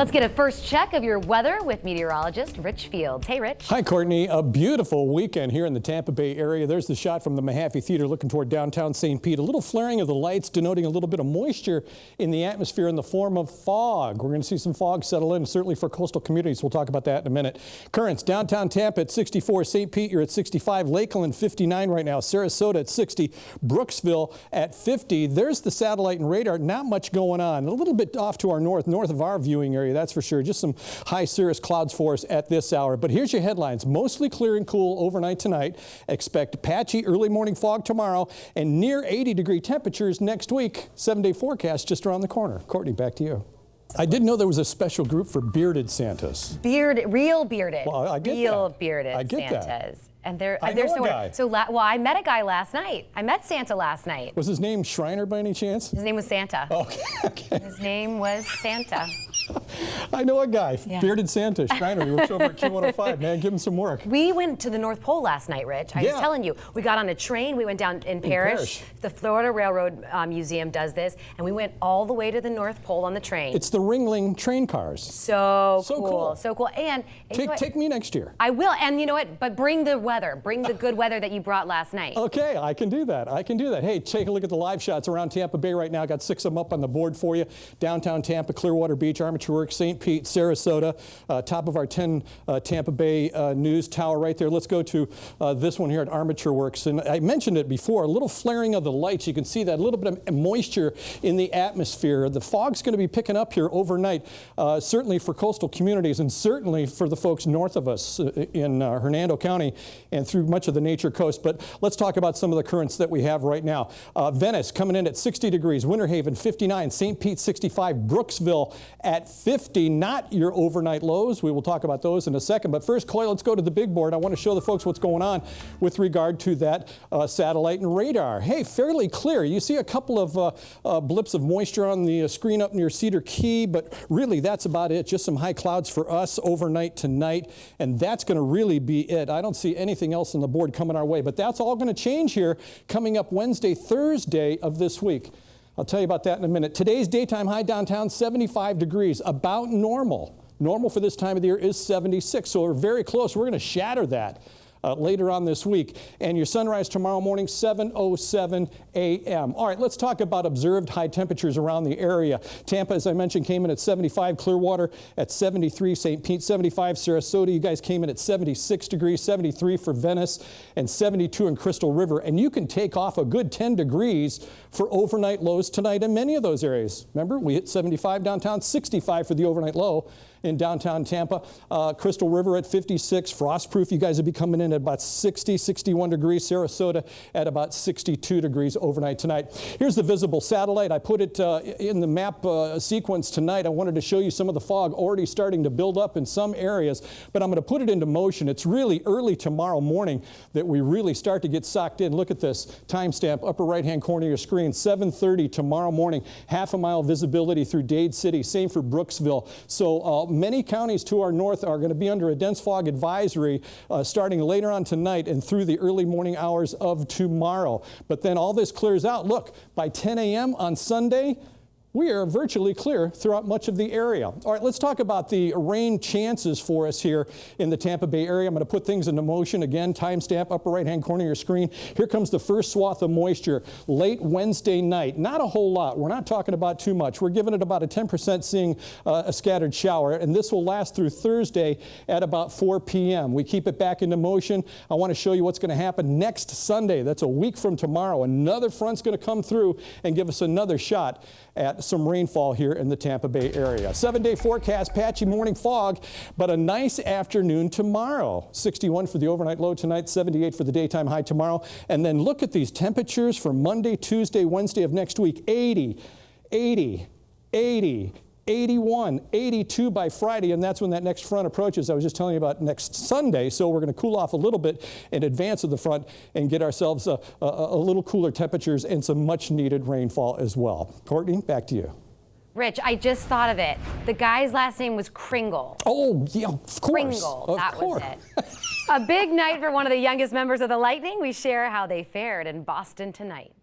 Let's get a first check of your weather with meteorologist Rich Fields. Hey, Rich. Hi, Courtney. A beautiful weekend here in the Tampa Bay area. There's the shot from the Mahaffey Theater looking toward downtown St. Pete. A little flaring of the lights denoting a little bit of moisture in the atmosphere in the form of fog. We're going to see some fog settle in, certainly for coastal communities. We'll talk about that in a minute. Currents, downtown Tampa at 64. St. Pete, you're at 65. Lakeland, 59 right now. Sarasota at 60. Brooksville at 50. There's the satellite and radar. Not much going on. A little bit off to our north of our viewing area, that's for sure. Just some high cirrus clouds for us at this hour. But here's your headlines. Mostly clear and cool overnight tonight. Expect patchy early morning fog tomorrow and near 80-degree temperatures next week. 7-day forecast just around the corner. Courtney, back to you. I didn't know there was a special group for bearded Santas. Real bearded. Well, I get real that. bearded I get Santas. that. And they're I know so a guy. well, I met a guy last night. I met Santa last night. Was his name Shriner by any chance? His name was Santa. Okay. His name was Santa. I know a guy, Yeah. bearded Santa, Shriner. He works over at Q105. Man, give him some work. We went to the North Pole last night, Rich. I was telling you. We got on a train. We went down in Parrish. The Florida Railroad Museum does this. And we went all the way to the North Pole on the train. It's the Ringling train cars. So cool. So cool. And take me next year. I will. And you know what? But bring the weather. Bring the good weather that you brought last night. Okay, I can do that. Hey, take a look at the live shots around Tampa Bay right now. Got 6 of them up on the board for you. Downtown Tampa, Clearwater Beach, Armature Works, St. Pete, Sarasota, top of our 10 Tampa Bay news tower right there. Let's go to this one here at Armature Works. And I mentioned it before, a little flaring of the lights. You can see that, a little bit of moisture in the atmosphere. The fog's going to be picking up here overnight, certainly for coastal communities and certainly for the folks north of us in Hernando County and through much of the Nature Coast. But let's talk about some of the currents that we have right now. Venice coming in at 60 degrees, Winter Haven 59, St. Pete 65, Brooksville at 50. Not your overnight lows. We will talk about those in a second. But first, Coy, let's go to the big board. I want to show the folks what's going on with regard to that satellite and radar. Hey, fairly clear. You see a couple of blips of moisture on the screen up near Cedar Key, but really that's about it. Just some high clouds for us overnight tonight, and that's going to really be it. I don't see anything else on the board coming our way, but that's all going to change here coming up Wednesday, Thursday of this week. I'll tell you about that in a minute. Today's daytime high downtown, 75 degrees, about normal. Normal for this time of the year is 76, so we're very close. We're going to shatter that later on this week. And your sunrise tomorrow morning, 7:07 a.m. All right, let's talk about observed high temperatures around the area. Tampa, as I mentioned, came in at 75. Clearwater at 73. St. Pete, 75. Sarasota, you guys came in at 76 degrees. 73 for Venice and 72 in Crystal River. And you can take off a good 10 degrees for overnight lows tonight in many of those areas. Remember, we hit 75 downtown, 65 for the overnight low in downtown Tampa. Crystal River at 56. Frostproof, you guys will be coming in at about 60, 61 degrees. Sarasota at about 62 degrees overnight tonight. Here's the visible satellite. I put it in the map sequence tonight. I wanted to show you some of the fog already starting to build up in some areas, but I'm going to put it into motion. It's really early tomorrow morning that we really start to get socked in. Look at this timestamp, upper right-hand corner of your screen, 7:30 tomorrow morning. Half a mile visibility through Dade City. Same for Brooksville. So many counties to our north are going to be under a dense fog advisory starting later on tonight and through the early morning hours of tomorrow. But then all this clears out. Look, by 10 a.m. on Sunday, we are virtually clear throughout much of the area. All right, let's talk about the rain chances for us here in the Tampa Bay area. I'm going to put things into motion again. Timestamp, upper right-hand corner of your screen. Here comes the first swath of moisture late Wednesday night. Not a whole lot. We're not talking about too much. We're giving it about a 10% seeing a scattered shower, and this will last through Thursday at about 4 p.m. We keep it back into motion. I want to show you what's going to happen next Sunday. That's a week from tomorrow. Another front's going to come through and give us another shot at some rainfall here in the Tampa Bay area. 7-day forecast, patchy morning fog, but a nice afternoon tomorrow. 61 for the overnight low tonight, 78 for the daytime high tomorrow. And then look at these temperatures for Monday, Tuesday, Wednesday of next week. 80, 80, 80, 81, 82 by Friday, and that's when that next front approaches. I was just telling you about next Sunday, so we're going to cool off a little bit in advance of the front and get ourselves a little cooler temperatures and some much-needed rainfall as well. Courtney, back to you. Rich, I just thought of it. The guy's last name was Kringle. Oh, yeah, of course. Kringle, that was it. A big night for one of the youngest members of the Lightning. We share how they fared in Boston tonight.